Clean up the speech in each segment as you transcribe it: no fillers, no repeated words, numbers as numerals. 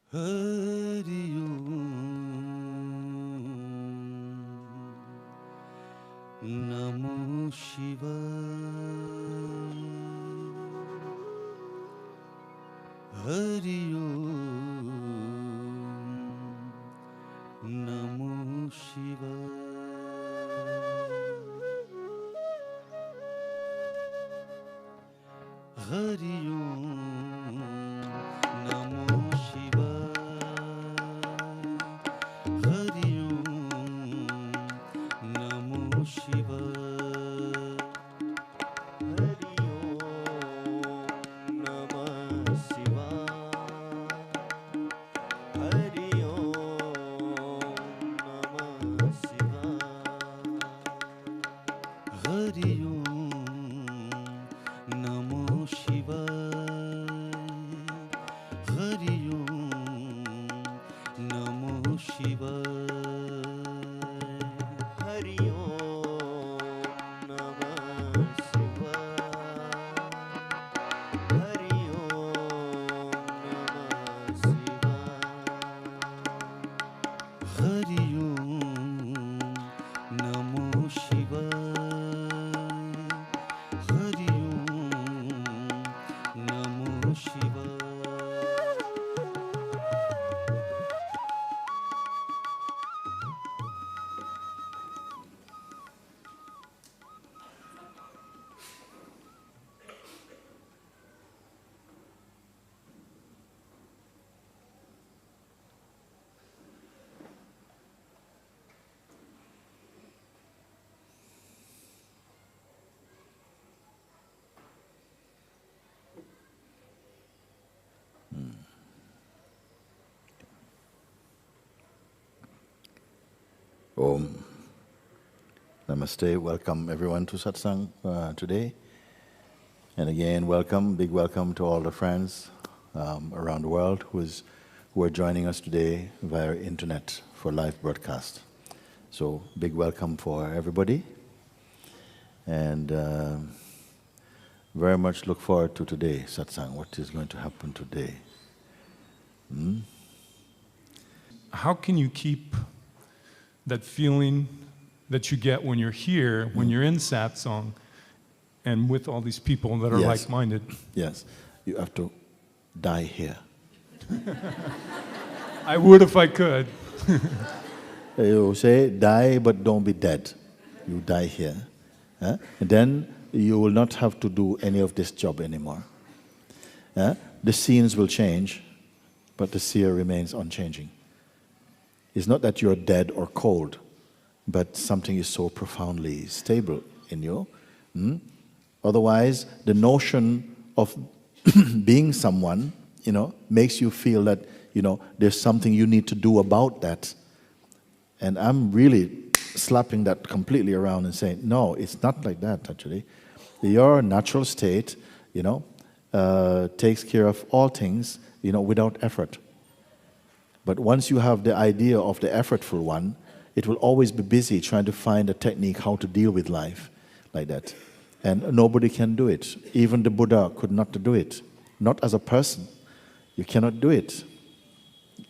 Hari Namo Shivaya. Hari Namo Shivaya. Hari Namo Shivaya. Hari Namo Shivaya. Hari Namo Shivaya. Hari Namo Shivaya. Hari Namo Shivaya. Hari Namo Shivaya. Hari Namo Om. Namaste. Welcome everyone to Satsang today. And again, welcome, big welcome to all the friends around the world who are joining us today via internet for live broadcast. So, big welcome for everybody. And very much look forward to today, Satsang, what is going to happen today. How can you keep that feeling that you get when you're here, when you're in Satsang, and with all these people that are like-minded? Yes, you have to die here. I would if I could. You say, die but don't be dead. You die here. And then you will not have to do any of this job anymore. The scenes will change, but the seer remains unchanging. It's not that you're dead or cold, but something is so profoundly stable in you. Otherwise, the notion of being someone, makes you feel that, there's something you need to do about that. And I'm really slapping that completely around and saying, no, it's not like that, actually. Your natural state, takes care of all things, without effort. But once you have the idea of the effortful one, it will always be busy trying to find a technique how to deal with life like that. And nobody can do it. Even the Buddha could not do it. Not as a person. You cannot do it.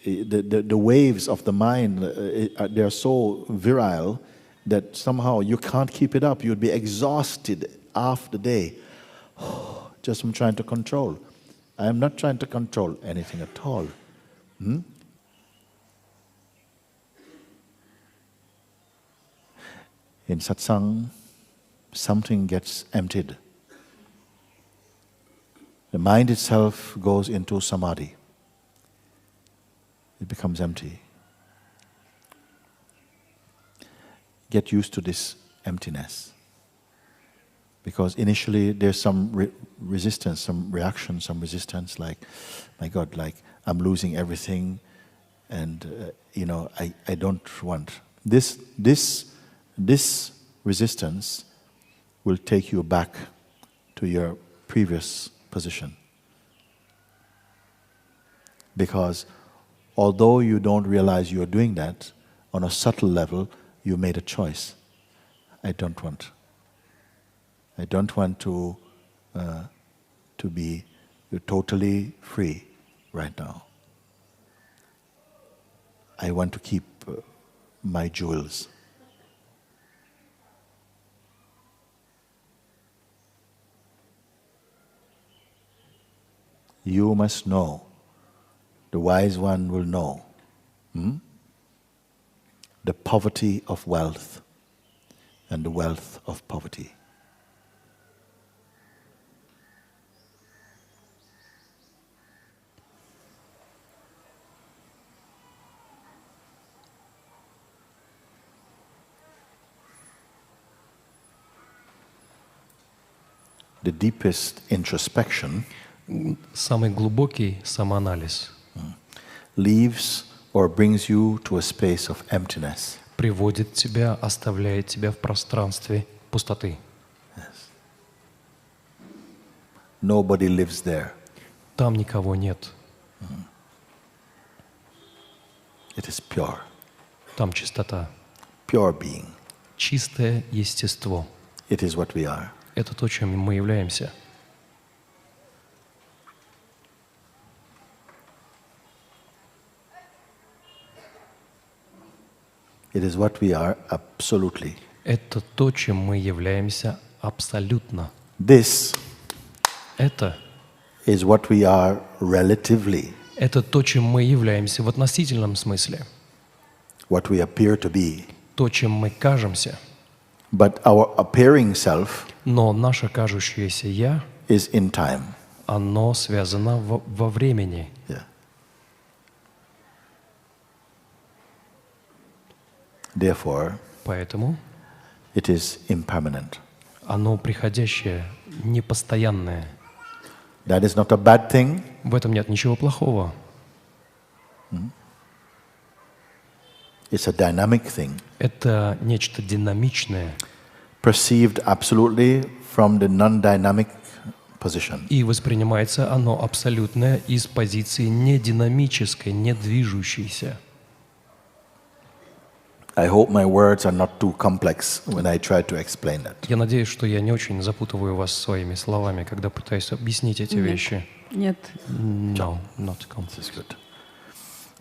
The waves of the mind, they're so virile that somehow you can't keep it up. You'd be exhausted half the day just from trying to control. I am not trying to control anything at all. In satsang, something gets emptied. The mind itself goes into samadhi. It becomes empty. Get used to this emptiness. Because initially there's some resistance, some reaction, some resistance, like, my God, like I'm losing everything and, I don't want. This resistance will take you back to your previous position. Because although you don't realize you are doing that, on a subtle level, you made a choice. I don't want to be totally free right now. I want to keep my jewels. You must know, the wise one will know, the poverty of wealth and the wealth of poverty. The deepest introspection Самый глубокий самоанализ leaves or brings you to a space of emptiness. приводит тебя, оставляет тебя в пространстве пустоты. Yes. Nobody lives there. Там никого нет. It is pure, Там чистота. pure being. Чистое естество. It is what we are. Это то, чем мы являемся. It is what we are absolutely. Это то, чем мы являемся абсолютно. This Это is what we are relatively, то, чем мы являемся в относительном смысле. what we appear to be. То, чем мы кажемся. But our appearing self Но наше кажущееся «я», is in time. оно связано во времени. Yeah. Therefore, Поэтому it is impermanent. оно приходящее, непостоянное. That is not a bad thing. В этом нет ничего плохого. It's a dynamic thing, Это нечто динамичное. perceived absolutely from the non-dynamic position. И воспринимается оно абсолютное из позиции нединамической, недвижущейся. I hope my words are not too complex when I try to explain that. Я надеюсь, что я не очень запутываю вас своими словами, когда пытаюсь объяснить эти вещи. Нет. No, not This complex. is good.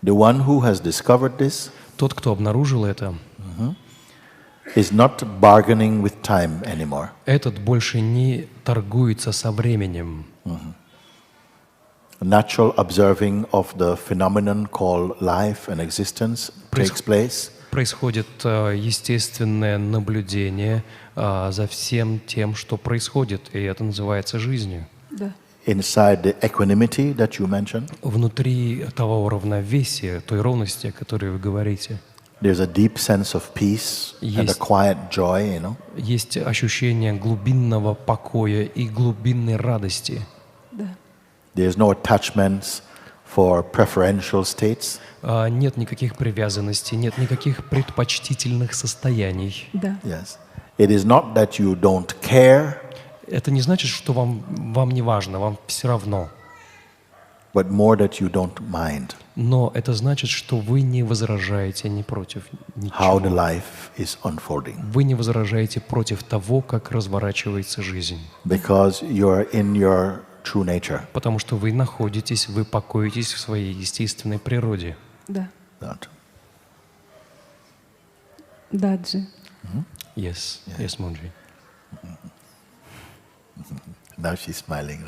The one who has discovered this Тот, кто обнаружил это, is not bargaining with time anymore. этот больше не торгуется со временем. Natural observing of the phenomenon called life and existence takes place. Происходит естественное наблюдение за всем тем, что происходит, и это называется жизнью. Да. Inside the equanimity that you mentioned, Внутри того равновесия, той ровности, о которой вы говорите, there's a deep sense of peace and a Есть. quiet joy, есть ощущение глубинного покоя и глубинной радости. Да. There's no attachments for preferential states. Нет никаких привязанностей, нет никаких предпочтительных состояний. Да. Yes. It is not that you don't care, Это не значит, что вам не важно, вам все равно. but more that you don't mind Но это значит, что вы не возражаете ни против how the ничего. life is unfolding. Вы не возражаете против того, как разворачивается жизнь. Because you're in your true nature. Потому что вы находитесь, вы покоитесь в своей естественной природе. Да. That. Да, Джи. Yes, yes, Mooji. Now she's smiling.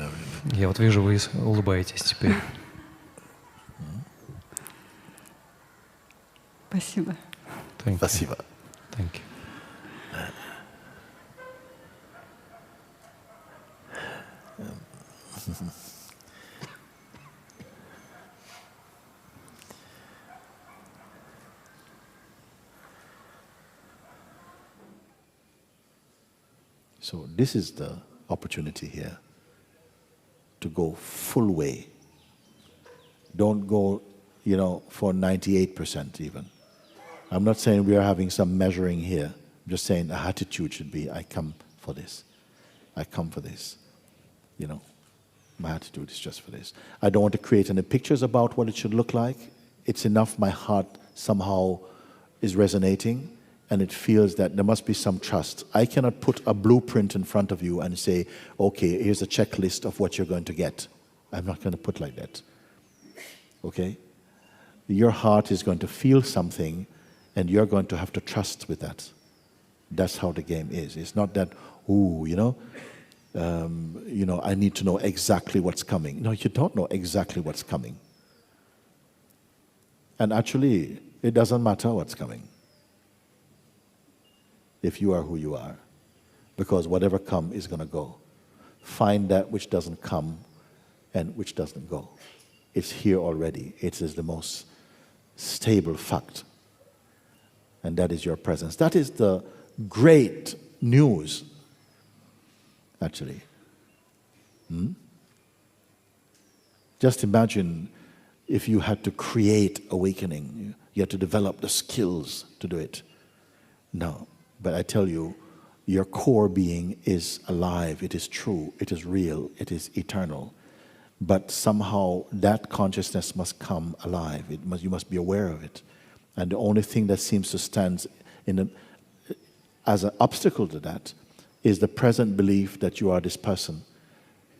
Я вот вижу, вы улыбаетесь теперь. Спасибо. Thank you. Спасибо. Thank you. So this is the opportunity here to go full way. Don't go, for 98% even. I'm not saying we are having some measuring here. I'm just saying the attitude should be, I come for this. I come for this. My attitude is just for this. I don't want to create any pictures about what it should look like. It's enough my heart somehow is resonating and it feels that there must be some trust. I cannot put a blueprint in front of you and say, okay, here's a checklist of what you're going to get. I'm not going to put like that. Okay? your heart is going to feel something and you're going to have to trust with that. That's how the game is. It's not that, I need to know exactly what's coming. No, you don't know exactly what's coming. And actually, it doesn't matter what's coming if you are who you are, because whatever comes is going to go. Find that which doesn't come and which doesn't go. It's here already. It is the most stable fact. And that is your presence. That is the great news, actually. Just imagine if you had to create awakening. You had to develop the skills to do it. No, but I tell you, your core being is alive, it is true, it is real, it is eternal. But somehow that consciousness must come alive. You must be aware of it. And the only thing that seems to stand as an obstacle to that is the present belief that you are this person.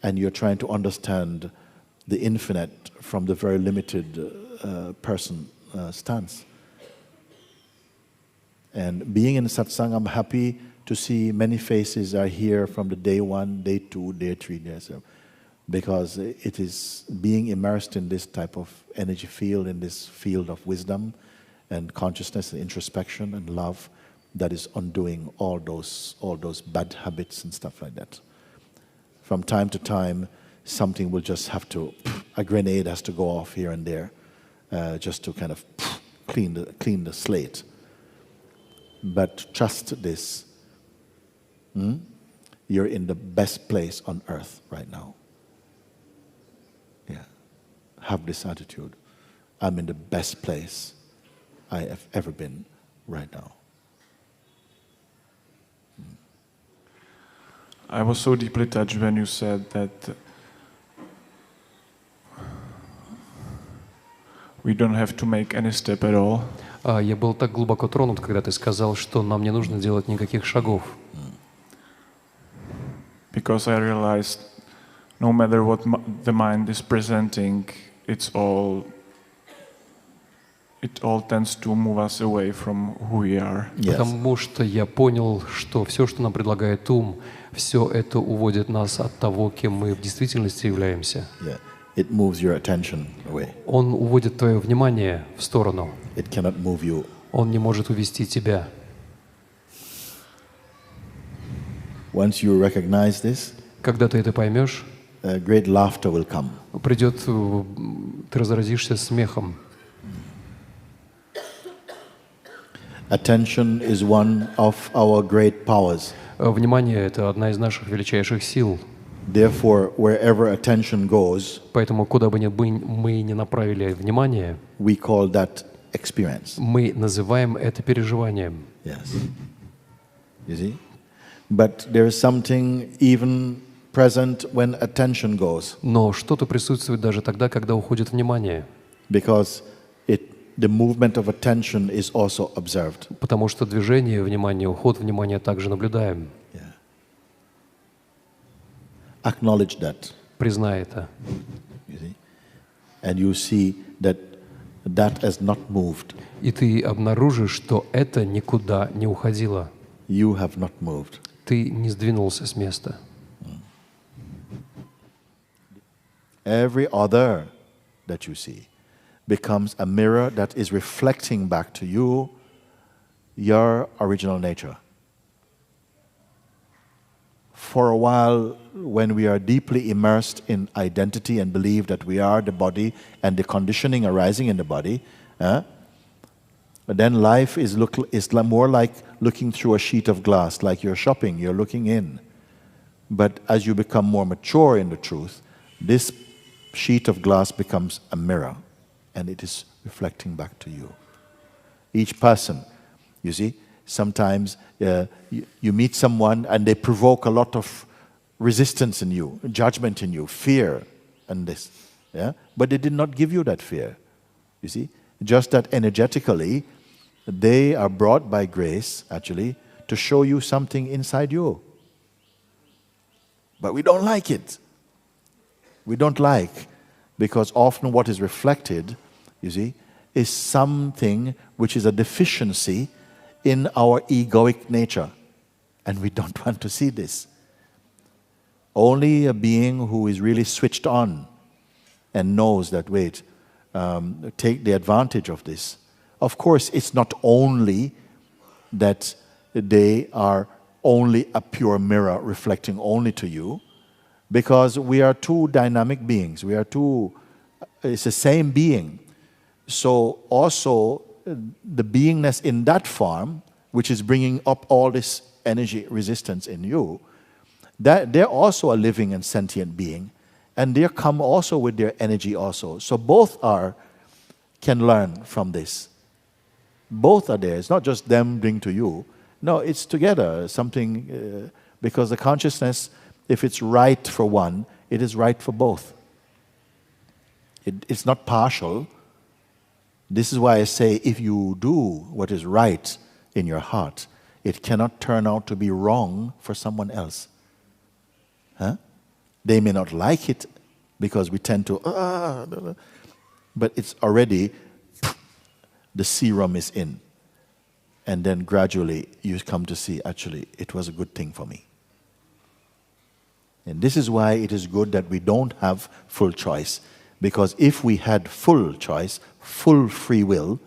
And you're trying to understand the infinite from the very limited person stance. And being in Satsang, I'm happy to see many faces are here from the day 1, day 2, day 3, day 7. Because it is being immersed in this type of energy field, in this field of wisdom and consciousness and introspection and love that is undoing all those bad habits and stuff like that. From time to time, something will just have to, a grenade has to go off here and there, just to kind of clean the slate. But trust this, you're in the best place on earth right now. Yeah, have this attitude. I'm in the best place I have ever been right now. I was so deeply touched when you said that we don't have to make any step at all. Я был так глубоко тронут, когда ты сказал, что нам не нужно делать никаких шагов. Because I realized no matter what the mind is presenting, it all tends to move us away from who we are. Yes. Потому что я понял, что все, что нам предлагает ум, все это уводит нас от того, кем мы в действительности являемся. Yeah. It moves your attention away. Он уводит твое внимание в сторону. It cannot move you. Он не может увести тебя. Once you recognize this, Когда ты это поймешь, great laughter will come. придет, ты разразишься смехом. Attention is one of our great powers. Внимание — это одна из наших величайших сил. Therefore, wherever attention goes, Поэтому, куда бы мы ни направили внимание, we call that experience. мы называем это переживанием. Yes. You see? But there is something even present when attention goes. Но что-то присутствует даже тогда, когда уходит внимание. Because the movement of attention is also observed. Потому что движение внимания, уход внимания также наблюдаем. Yeah. Acknowledge that. Признай это. You see? And you see that has not moved. И ты обнаружишь, что это никуда не уходило. You have not moved. Ты не сдвинулся с места. Every other that you see becomes a mirror that is reflecting back to you your original nature. For a while, when we are deeply immersed in identity and believe that we are the body and the conditioning arising in the body, then life is more like looking through a sheet of glass, like you're shopping, you're looking in. But as you become more mature in the truth, this sheet of glass becomes a mirror, and it is reflecting back to you. Each person, you see, sometimes you meet someone and they provoke a lot of resistance in you, judgment in you, fear, and this. Yeah? But they did not give you that fear, you see. Just that energetically, they are brought by grace, actually, to show you something inside you. But we don't like it. We don't like, because often what is reflected, you see, is something which is a deficiency in our egoic nature. And we don't want to see this. Only a being who is really switched on and knows that, wait, take the advantage of this. Of course, it's not only that they are only a pure mirror reflecting only to you, because we are two dynamic beings. We are two, it's the same being. So also the beingness in that form, which is bringing up all this energy resistance in you, that they're also a living and sentient being, and they come also with their energy also. So both can learn from this. Both are there. It's not just them bring to you. No, it's together. Something because the consciousness, if it's right for one, it is right for both. It's not partial. This is why I say, if you do what is right in your heart, it cannot turn out to be wrong for someone else. Huh? They may not like it because we tend to, but it's already, the serum is in. And then gradually you come to see, actually, it was a good thing for me. And this is why it is good that we don't have full choice. Because if we had full choice, full free will,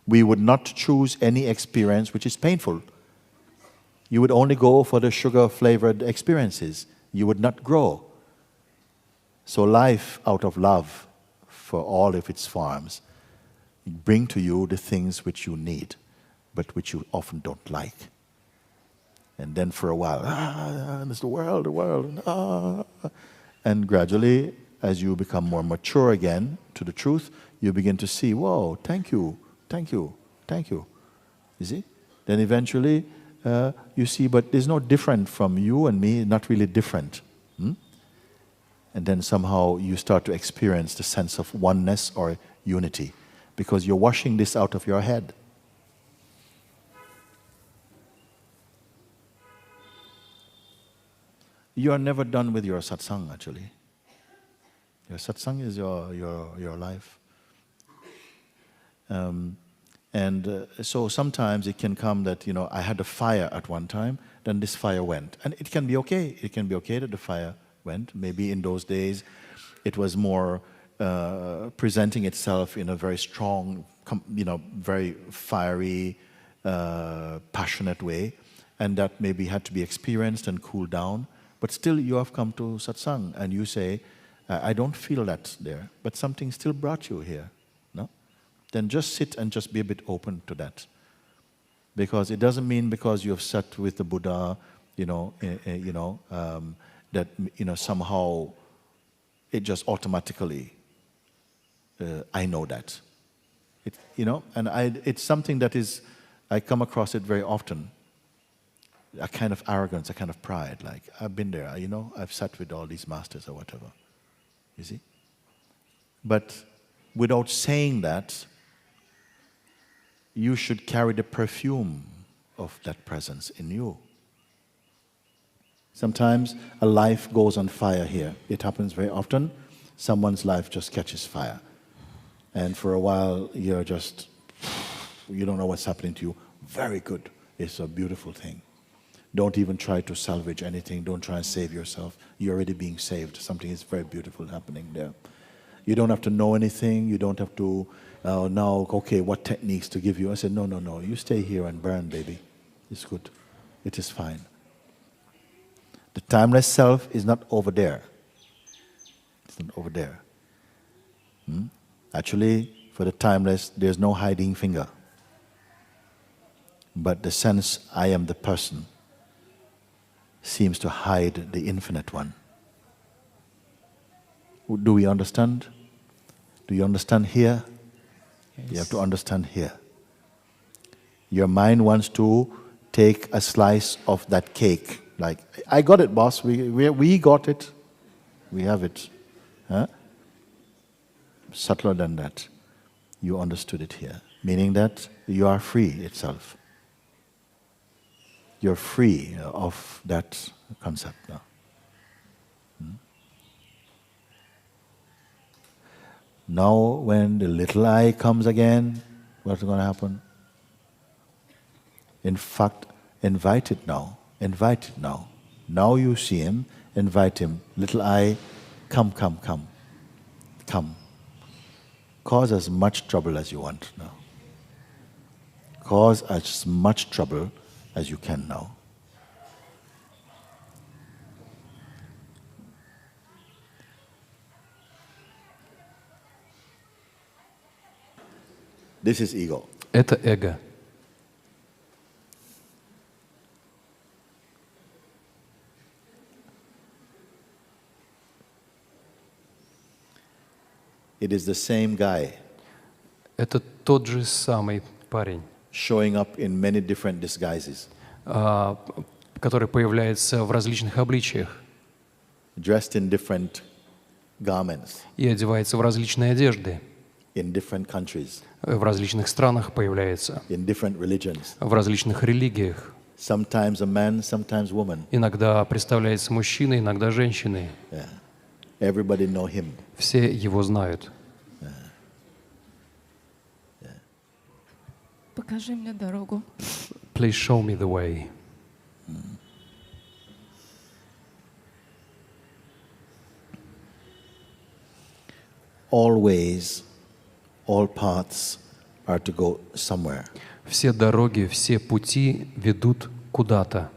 we would not choose any experience which is painful. You would only go for the sugar-flavored experiences. You would not grow. So life out of love for all of its forms bring to you the things which you need, but which you often don't like. And then for a while, it's the world, and gradually, as you become more mature again to the truth, you begin to see, whoa, thank you. You see? Then eventually, you see, but there's no different from you and me, not really different. And then somehow you start to experience the sense of oneness or unity, because you're washing this out of your head. You are never done with your satsang, actually. Your satsang is your life. So sometimes it can come that, I had a fire at one time, then this fire went. And it can be okay. It can be okay that the fire went. Maybe in those days it was more presenting itself in a very strong, very fiery, passionate way. And that maybe had to be experienced and cooled down. But still you have come to satsang and you say, I don't feel that there, but something still brought you here. No? Then just sit and just be a bit open to that. Because it doesn't mean because you have sat with the Buddha, that somehow it just automatically, I know that. It's something that is, I come across it very often. A kind of arrogance, a kind of pride, like I've been there, I've sat with all these masters or whatever. You see? But without saying that, you should carry the perfume of that presence in you. Sometimes a life goes on fire here. It happens very often. Someone's life just catches fire. And for a while, you don't know what's happening to you. Very good. It's a beautiful thing. Don't even try to salvage anything. Don't try and save yourself. You're already being saved. Something is very beautiful happening there. You don't have to know anything. You don't have to, what techniques to give you. I said, no. You stay here and burn, baby. It's good. It is fine. The timeless self is not over there. It's not over there. Actually, for the timeless, there's no hiding finger. But the sense, I am the person, seems to hide the infinite one. Do we understand? Do you understand here? Yes. You have to understand here. Your mind wants to take a slice of that cake. Like, I got it, boss. We got it. We have it. Huh? Subtler than that. You understood it here. Meaning that you are free itself. You're free of that concept now. Now when the little I comes again, what's going to happen? In fact, invite it now. Invite it now. Now you see him, invite him. Little I, come, come, come. Come. Cause as much trouble as you want now. Cause as much trouble as you can now. This is ego. Это эго. It is the same guy Это тот же самый парень, showing up in many different disguises, который появляется в различных обличиях dressed in different garments, и одевается в различные одежды, in different countries, в различных странах появляется, in different religions. в различных религиях. Sometimes a man, sometimes woman. Иногда представляется мужчиной, иногда женщиной. Yeah. Everybody know him. Все его знают. Покажи мне дорогу. Please show me the way. All ways, all paths are to go somewhere. Все дороги, все пути ведут куда-то.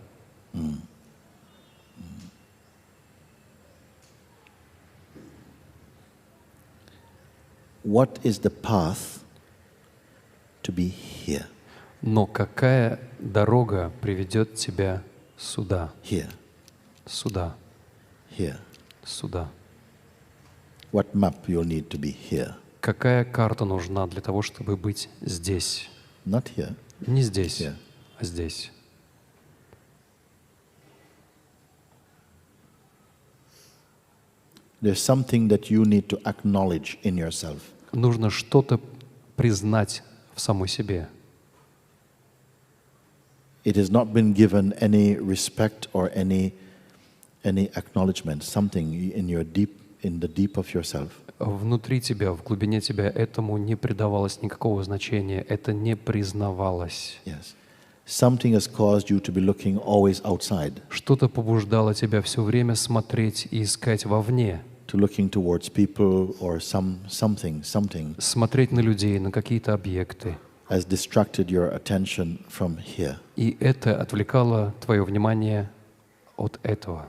What is the path to be here? Но какая дорога приведет тебя сюда? Here, Сюда, here. сюда. What map you'll need to be here? Какая карта нужна для того, чтобы быть здесь? Not here. Не здесь, Here. а здесь. There's something that you need to acknowledge in yourself. Нужно что-то признать в самой себе. It has not been given any respect or any acknowledgement. Something in the deep of yourself. Внутри тебя, в глубине тебя этому не придавалось никакого значения, это не признавалось. Yes. Something has caused you to be looking always outside, Что-то побуждало тебя все время смотреть и искать вовне, to looking towards people or something смотреть на людей, на какие-то объекты. has distracted your attention from here. И это отвлекало твое внимание от этого.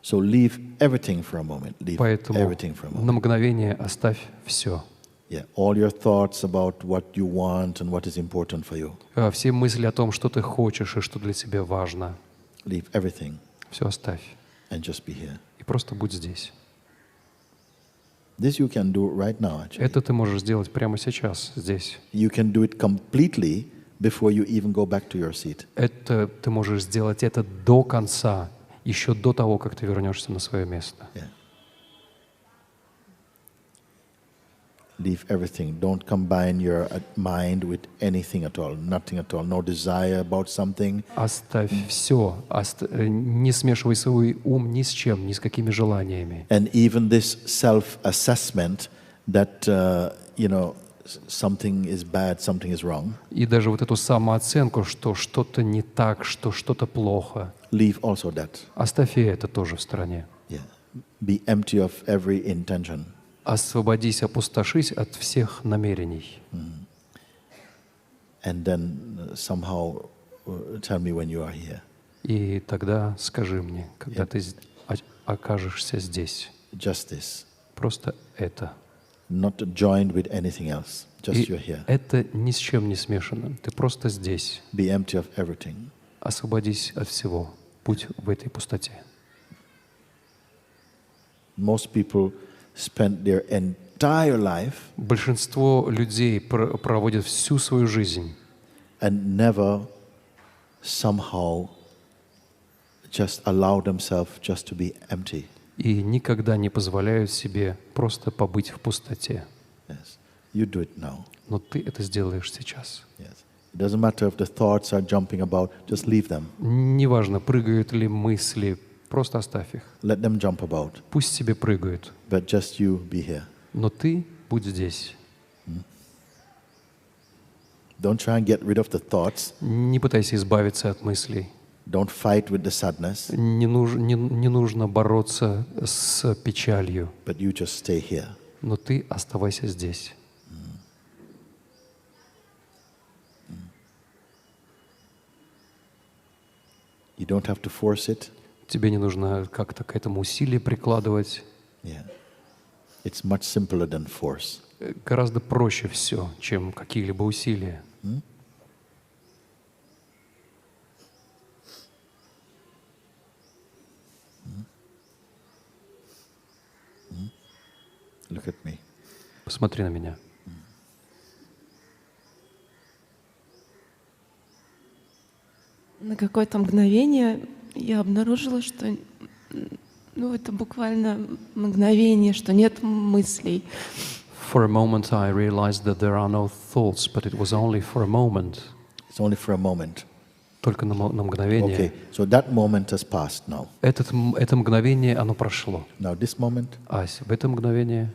So leave everything for a moment. Leave Поэтому everything for a moment. на мгновение оставь все. Yeah, all your thoughts about what you want and what is important for you. Все мысли о том, что ты хочешь и что для тебя важно, Leave everything все оставь and just be here. и просто будь здесь. This you can do right now, actually. Это ты можешь сделать прямо сейчас, здесь. You can do it completely before you even go back to your seat. Это ты можешь сделать это до конца, еще до того, как ты вернешься на свое место. Yeah. Leave everything. Don't combine your mind with anything at all. Nothing at all. No desire about something. Оставь все, не смешивай свой ум ни с чем, ни с какими желаниями. And even this self-assessment that, something is bad, something is wrong. И даже вот эту самооценку, что что-то не так, что что-то плохо, Leave also that. оставь и это тоже в стороне. Yeah. Be empty of every intention. Освободись, опустошись от всех намерений. And then somehow tell me when you are here. И тогда скажи мне, когда ты окажешься здесь. Just this. Просто это. Not joined with anything else. Just И you're here. это ни с чем не смешано. Ты просто здесь. Be empty of everything. Освободись от всего. Будь в этой пустоте. Most people spend their entire life Большинство людей проводят всю свою жизнь and never somehow just allow themselves just to be empty. и никогда не позволяют себе просто побыть в пустоте. Yes. You do it now. Но ты это сделаешь сейчас. Yes. It doesn't matter if the thoughts are jumping about, just leave them. Неважно, прыгают ли мысли, Просто оставь их. Let them jump about. Пусть себе прыгают. But just you be here. Но ты будь здесь. Don't try and get rid of the thoughts. Не пытайся избавиться от мыслей. Don't fight with the sadness. Не нужно бороться с печалью. But you just stay here. Но ты оставайся здесь. You don't have to force it. Тебе не нужно как-то к этому усилие прикладывать. Yeah. It's much simpler than force. Гораздо проще все, чем какие-либо усилия. Look at me. Посмотри на меня. На какое-то мгновение я обнаружила, что это буквально мгновение, что нет мыслей. For a moment I realized that there are no thoughts, but it was only for a moment. It's only for a moment. Только на мгновение. Okay, so that moment has passed now. Это мгновение, оно прошло. Now this moment, А в это мгновение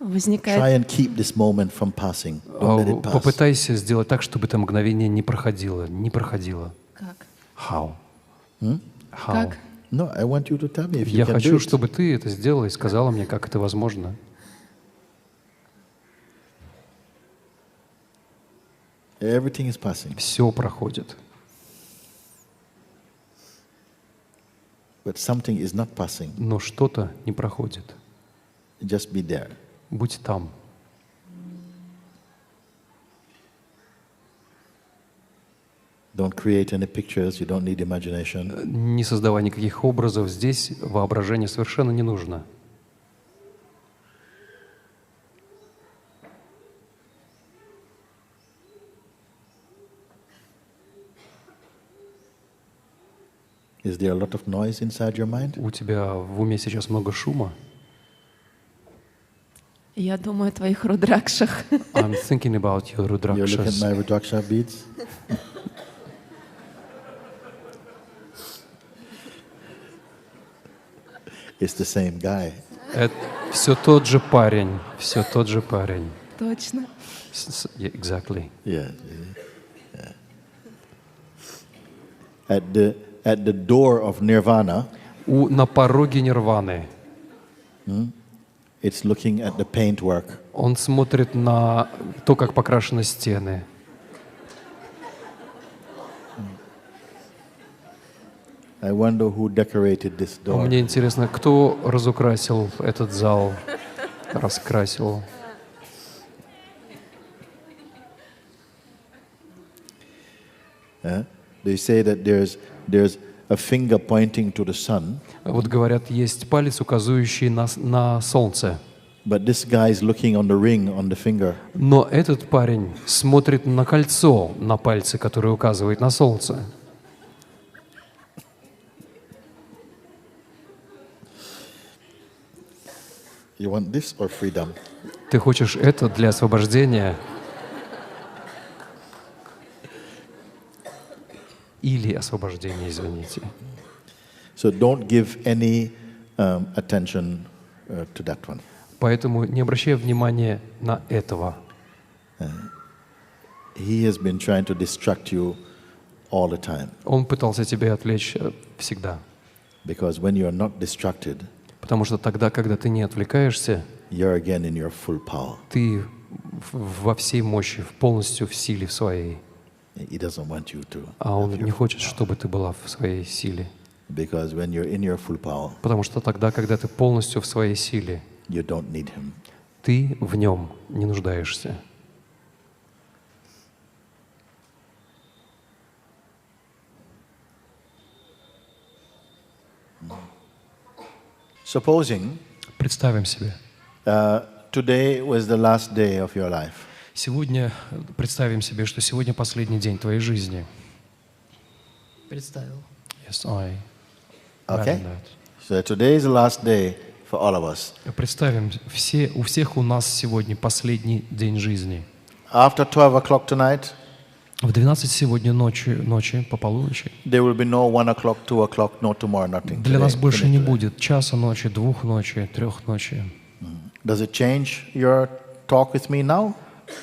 возникает... try and keep this moment from passing. Don't let it pass. попытайся сделать так, чтобы это мгновение не проходило. Как? How? Hmm? How? Как? No, I want you to tell me if you Я can do хочу, it. чтобы ты это сделала и сказала мне, как это возможно. Everything is passing. Все проходит. But something is not passing. Но что-то не проходит. Just be there. Будь там. Don't create any pictures, you don't need imagination. Не создавай никаких образов. Здесь воображение совершенно не нужно. Is there a lot of noise inside your mind? У тебя в уме сейчас много шума. Я думаю о твоих рудракшах. I'm thinking about your You're looking at rudrakshas. my Rudraksha beads? It's the same guy. Это все тот же парень. Все тот же парень. Точно. Yeah, exactly. Yeah. At the door of nirvana, На пороге нирваны it's looking at the paintwork. он смотрит на то, как покрашены стены. I wonder who decorated this door. Мне интересно, кто разукрасил этот зал, раскрасил. They say that there's a finger pointing to the sun, Вот говорят, есть палец, указывающий на солнце. but this guy is looking on the ring on the finger. Но этот парень смотрит на кольцо на пальце, которое указывает на солнце. You want this or freedom? Ты хочешь это для освобождения или освобождения, извините. So don't give any attention to that one. Поэтому не обращай внимания на этого. He has been trying to distract you all the time. Он пытался тебя отвлечь всегда. Because when you are not distracted, Потому что тогда, когда ты не отвлекаешься, you're again in your full power. ты во всей мощи, полностью в силе в своей. He doesn't want you to. А он не хочет, чтобы ты была в своей силе. Because when you're in your full power, Потому что тогда, когда ты полностью в своей силе, you don't need him. ты в нем не нуждаешься. Supposing Представим себе. today was the last day of your life. Сегодня представим себе, что сегодня последний день твоей жизни. Представил. Yes, I. Okay? imagine that. So today is the last day for all of us. Представим, у всех у нас сегодня последний день жизни. After 12 o'clock tonight, В 12 сегодня ночи, по полуночи, there will be no 1 o'clock, 2 o'clock, no tomorrow, nothing. для нас Today, больше finish не today. будет часа ночи, 2 ночи, 3 ночи. Does it change your talk with me now?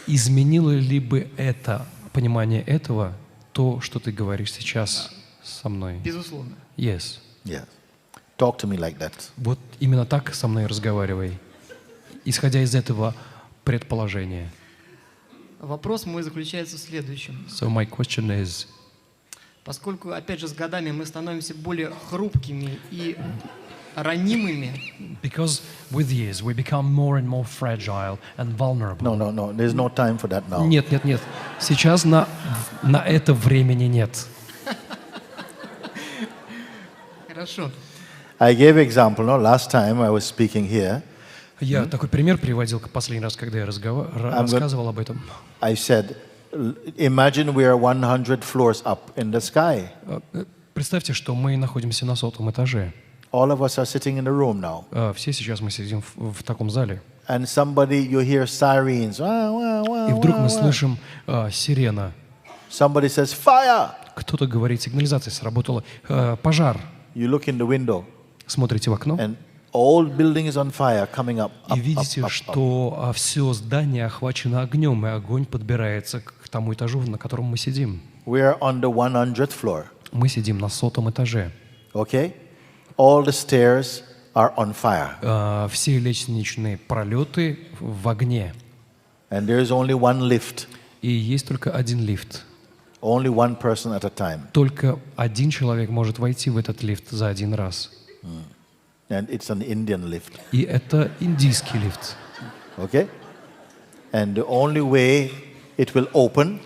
Изменило ли бы это, понимание этого, то, что ты говоришь сейчас со мной? Безусловно. Yes. Yes. Talk to me like that. Вот именно так со мной разговаривай, исходя из этого предположения. Вопрос мой заключается в следующем. So my question is, Поскольку, опять же, с годами мы становимся более хрупкими и ранимыми, because with years we become more and more fragile and vulnerable. No. There's no time for that now. Нет. Сейчас на это времени нет. хорошо. I gave example, no? Last time I was speaking here, Я такой пример приводил последний раз, когда я рассказывал об этом. I said, imagine we are 100 floors up in the sky. Представьте, что мы находимся на 100-м этаже. All of us are sitting in the room now. Все сейчас мы сидим в таком зале. And somebody, you hear sirens. И вдруг мы слышим сирена. Somebody says, fire! Кто-то говорит, сигнализация сработала. Пожар. You look in the window, Смотрите в окно and all building is on fire, coming up. и видите, что все здание охвачено огнем, и огонь подбирается к тому этажу, на котором мы сидим. We are on the 100th floor. Мы сидим на 100-м этаже. Okay? All the stairs are on fire. Все лестничные пролеты в огне. And there is only one lift. И есть только один лифт. Only one person at a time. Только один человек может войти в этот лифт за один раз. And it's an Indian lift. И это индийский лифт. Okay? And the only way it will open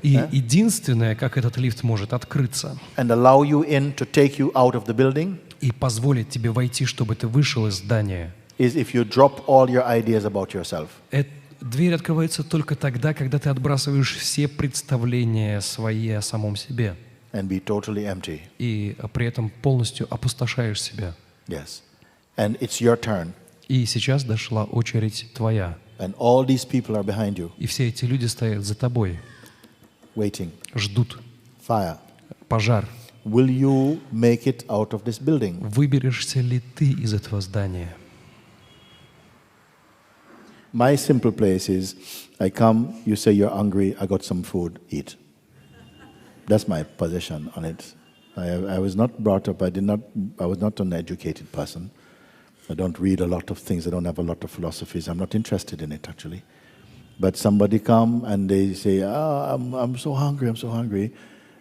И единственное, как этот лифт может открыться and allow you in to take you out of the building и позволить тебе войти, чтобы ты вышел из здания, is if you drop all your ideas about yourself. дверь открывается только тогда, когда ты отбрасываешь все представления свои о самом себе And be totally empty. и при этом полностью опустошаешь себя. Yes. And it's your turn. И сейчас дошла очередь твоя. And all these people are behind you, И все эти люди стоят за тобой, waiting. ждут. Fire. Пожар. Will you make it out of this building? Выберешься ли ты из этого здания? My simple place is, I come, you say you're hungry, I got some food, eat. That's my position on it. I was not brought up, I was not an educated person. I don't read a lot of things, I don't have a lot of philosophies, I'm not interested in it actually. But somebody come and they say, I'm so hungry.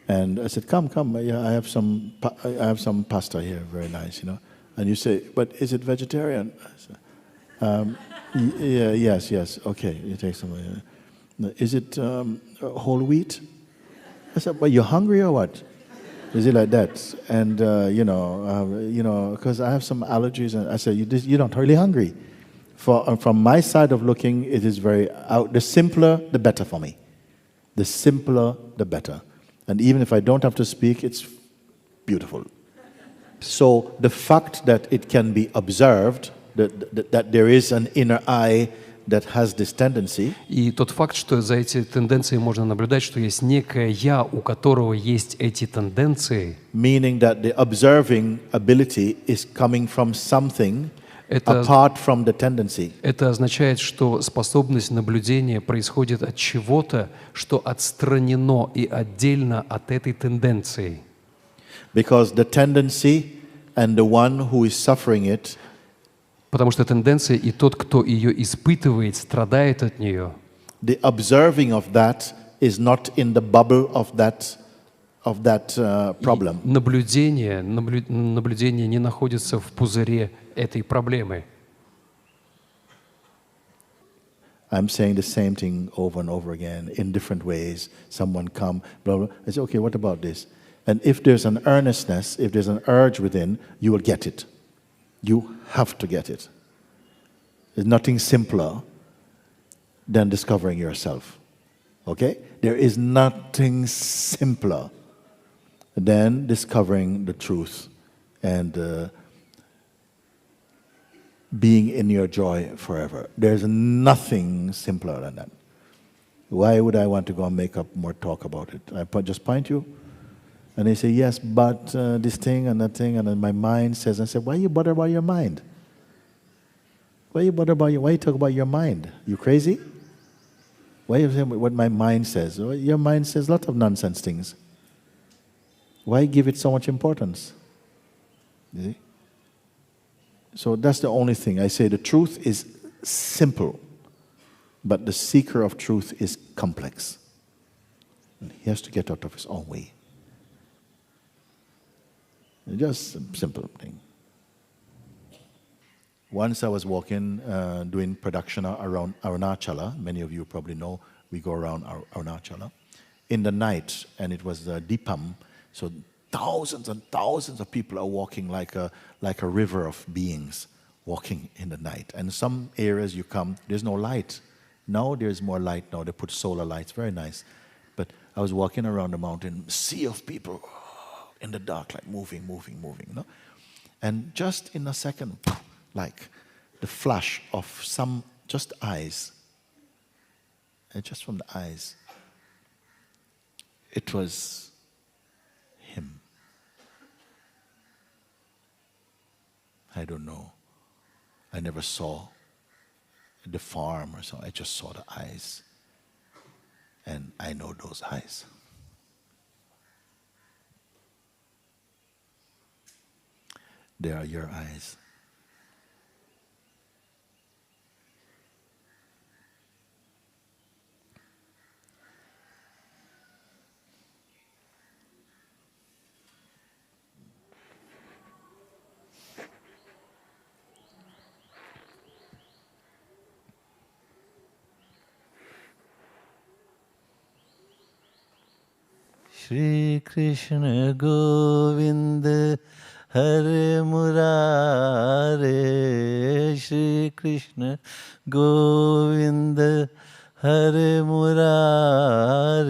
And I said, come, yeah, I have some pasta here, very nice, you know. And you say, but is it vegetarian? I said, yes, okay, you take some. Is it whole wheat? I said, but you're hungry or what? Is it like that? And because I have some allergies, and I said, you're not really hungry. From my side of looking, it is very out. The simpler, the better for me. The simpler, the better. And even if I don't have to speak, it's beautiful. So the fact that it can be observed, that there is an inner eye that has this tendency. И тот факт, что за эти тенденции можно наблюдать, что есть некое «я», у которого есть эти тенденции, Meaning that the observing ability is coming from something Это- apart from the tendency. это означает, что способность наблюдения происходит от чего-то, что отстранено и отдельно от этой тенденции. Because the tendency and the one who is suffering it Потому что тенденция и тот, кто ее испытывает, страдает от нее. the observing of that is not in the bubble of that problem. И наблюдение не находится в пузыре этой проблемы. I'm saying the same thing over and over again in different ways. Someone come, blah, blah. I say, okay, what about this? And if there's an earnestness, if there's an urge within, you will get it. You have to get it. There's nothing simpler than discovering yourself. Okay? There is nothing simpler than discovering the truth and being in your joy forever. There's nothing simpler than that. Why would I want to go and make up more talk about it? Just point you. And they say, yes, but this thing and that thing, and then my mind says, I say, why you bother about your mind? Why you talk about your mind? You crazy? Why you say what my mind says? Well, your mind says a lot of nonsense things. Why give it so much importance? You see? So that's the only thing. I say the truth is simple, but the seeker of truth is complex. And he has to get out of his own way. Just a simple thing. Once I was walking, doing production around Arunachala. Many of you probably know we go around Arunachala in the night, and it was Deepam. So thousands and thousands of people are walking like a river of beings walking in the night. And some areas you come, there's no light. Now there's more light now. They put solar lights, very nice. But I was walking around the mountain, sea of people in the dark, like moving, you know. And just in a second, like the flash of some just eyes, and just from the eyes, it was him. I don't know. I never saw the farm or so. I just saw the eyes. And I know those eyes. They are your eyes. Shri Krishna Govinda Hare Murare, Shri Krishna Govinda Hare Murare,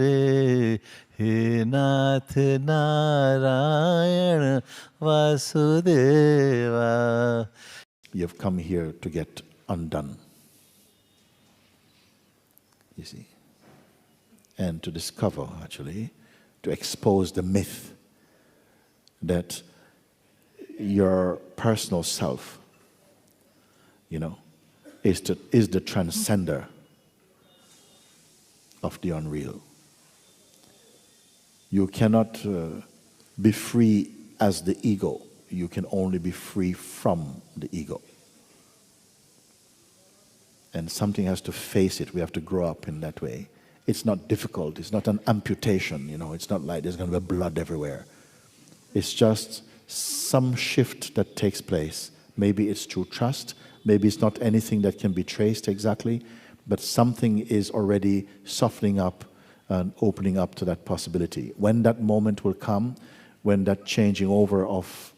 He Nath Narayana Vasudeva. You have come here to get undone, you see, and to discover, actually, to expose the myth that your personal self, you know, is the transcender of the unreal. You cannot be free as the ego. You can only be free from the ego. And something has to face it. We have to grow up in that way. It's not difficult. It's not an amputation, you know. It's not like there's going to be blood everywhere. It's just some shift that takes place. Maybe it's through trust. Maybe it's not anything that can be traced exactly, but something is already softening up and opening up to that possibility. When that moment will come, when that changing over of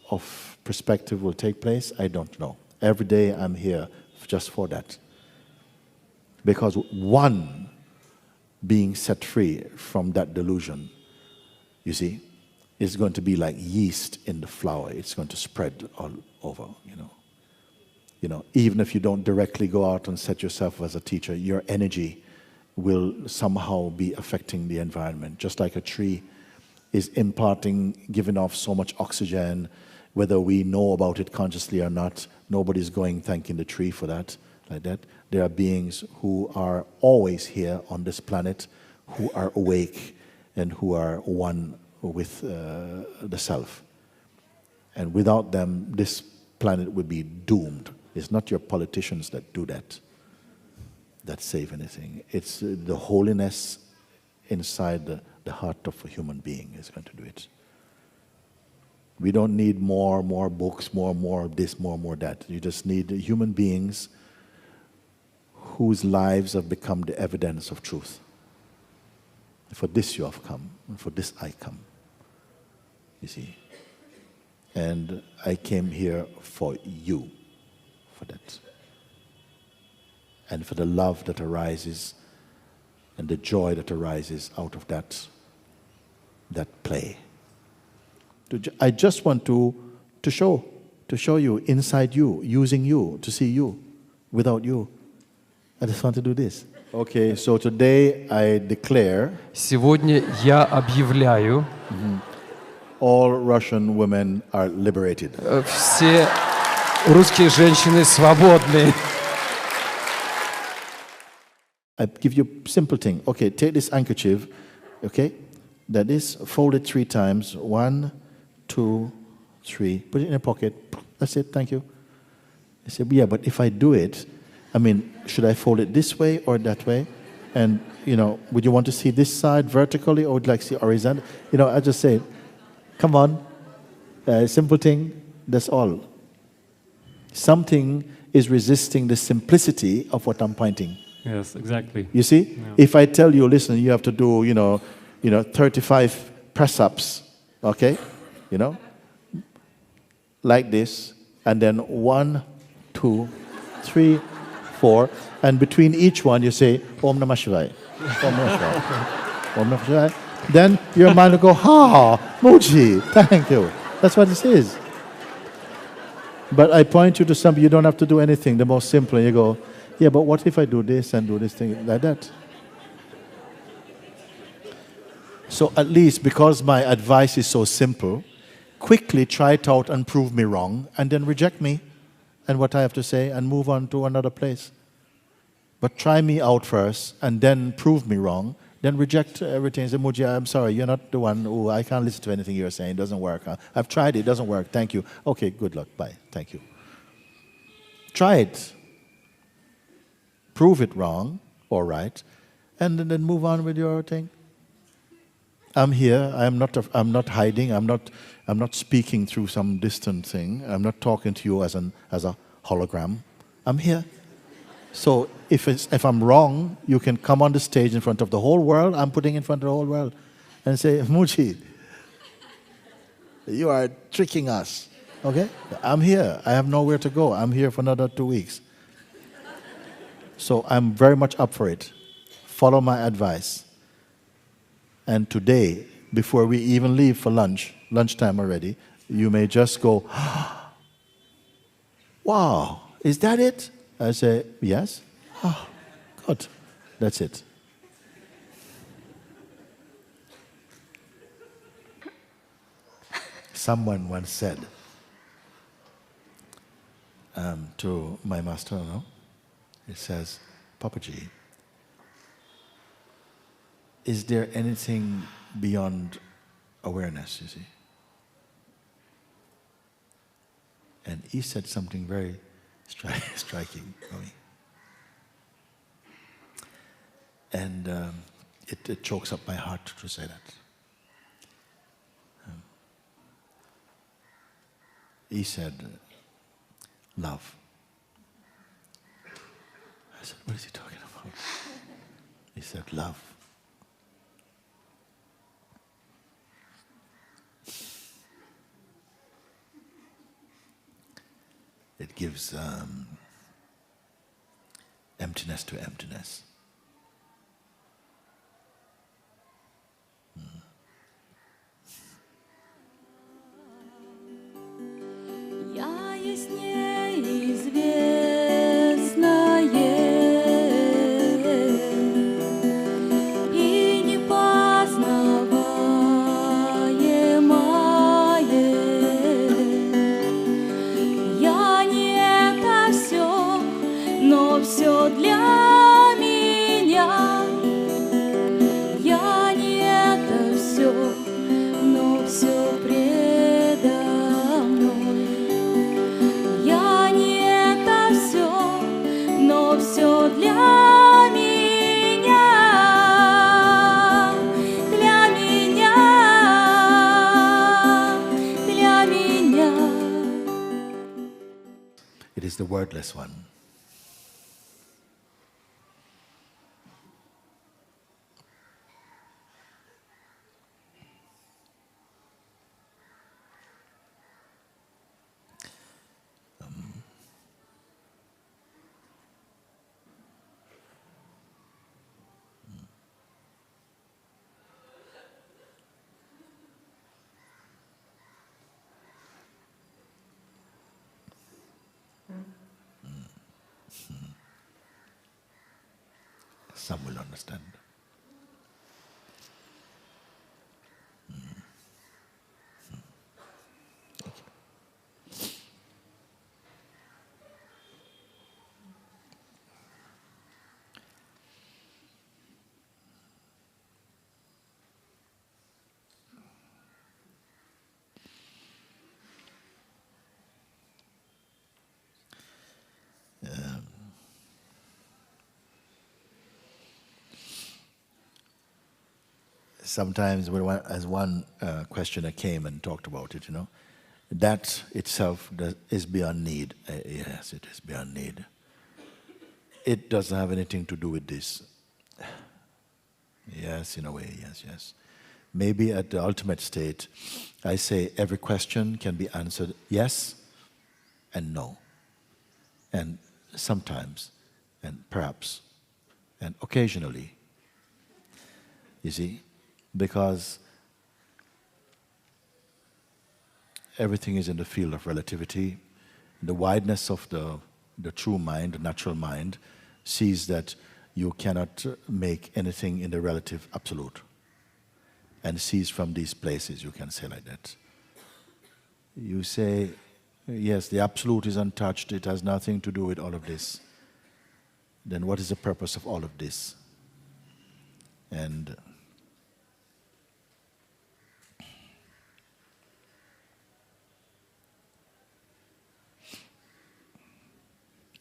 perspective will take place, I don't know. Every day I'm here just for that. Because one being set free from that delusion, you see, is going to be like yeast in the flour. It's going to spread all over, you know. You know, even if you don't directly go out and set yourself as a teacher, your energy will somehow be affecting the environment. Just like a tree is imparting, giving off so much oxygen, whether we know about it consciously or not, nobody's going thanking the tree for that, like that. There are beings who are always here on this planet, who are awake and who are one with the self. And without them, this planet would be doomed. It's not your politicians that do that save anything. It's the holiness inside the heart of a human being is going to do it. We don't need more books, more this, more that. You just need human beings whose lives have become the evidence of truth. For this you have come, and for this I come. You see. And I came here for you, for that. And for the love that arises and the joy that arises out of that play. I just want to show you inside you, using you, to see you without you. I just want to do this. Okay, so today I declare Сегодня я объявляю, all Russian women are liberated. все русские женщины свободны. I give you a simple thing. Okay, take this handkerchief, okay, that is, fold it 3 times. 1, 2, 3. Put it in your pocket. That's it, thank you. I said, yeah, but if I do it, I mean, should I fold it this way or that way? And, you know, would you want to see this side vertically or would you like to see horizontal? You know, I just say, come on, simple thing, that's all. Something is resisting the simplicity of what I'm pointing. Yes, exactly. You see? Yeah. If I tell you, listen, you have to do, 35 press-ups, okay? You know? Like this, and then 1, 2, 3, 4, and between each one you say, Om Namah Shivaya. Om Namah Shivaya. Om Namah Shivaya. Then your mind will go, Mooji, thank you. That's what this is. But I point you to something, you don't have to do anything, the most simple, and you go, yeah, but what if I do this and do this thing like that? So at least because my advice is so simple, quickly try it out and prove me wrong, and then reject me and what I have to say and move on to another place. But try me out first and then prove me wrong, then reject everything. Say, Mooji, I'm sorry, you're not the one who, I can't listen to anything you're saying, it doesn't work. I've tried it doesn't work, thank you. Okay, good luck, bye, thank you. Try it. Prove it wrong or right, and then move on with your thing. I'm here. I'm not hiding. I'm not speaking through some distant thing. I'm not talking to you as a hologram. I'm here. So if I'm wrong, you can come on the stage in front of the whole world. I'm putting in front of the whole world, and say, Mooji, you are tricking us. Okay? I'm here. I have nowhere to go. I'm here for another 2 weeks. So I'm very much up for it. Follow my advice. And today, before we even leave for lunchtime already, you may just go, wow, is that it? I say, yes. Oh, good. That's it. Someone once said to my master, no? It says, Papaji, is there anything beyond awareness, you see? And he said something very striking for me. And it chokes up my heart to say that. He said, love. I said, what is he talking about? He said, love. It gives emptiness to emptiness. Я есть неизвестное, и непознаваемое. Я не это все, но все для меня. Я не это все, но все предо мной. Я не это все, но все для меня. Для меня. Для меня. It is the wordless one. Some will understand. Sometimes, as one questioner came and talked about it, that itself is beyond need. Yes, it is beyond need. It doesn't have anything to do with this. Yes, in a way, yes. Maybe at the ultimate state, I say every question can be answered yes and no. And sometimes, and perhaps, and occasionally. You see? Because everything is in the field of relativity. The wideness of the true mind, the natural mind, sees that you cannot make anything in the relative absolute. And sees from these places, you can say like that. You say, yes, the absolute is untouched, it has nothing to do with all of this. Then what is the purpose of all of this? And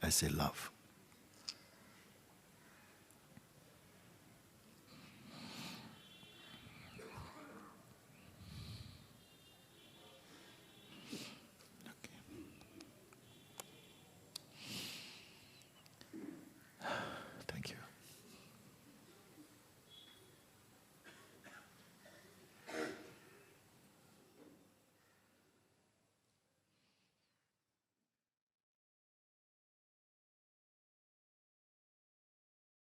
I say love.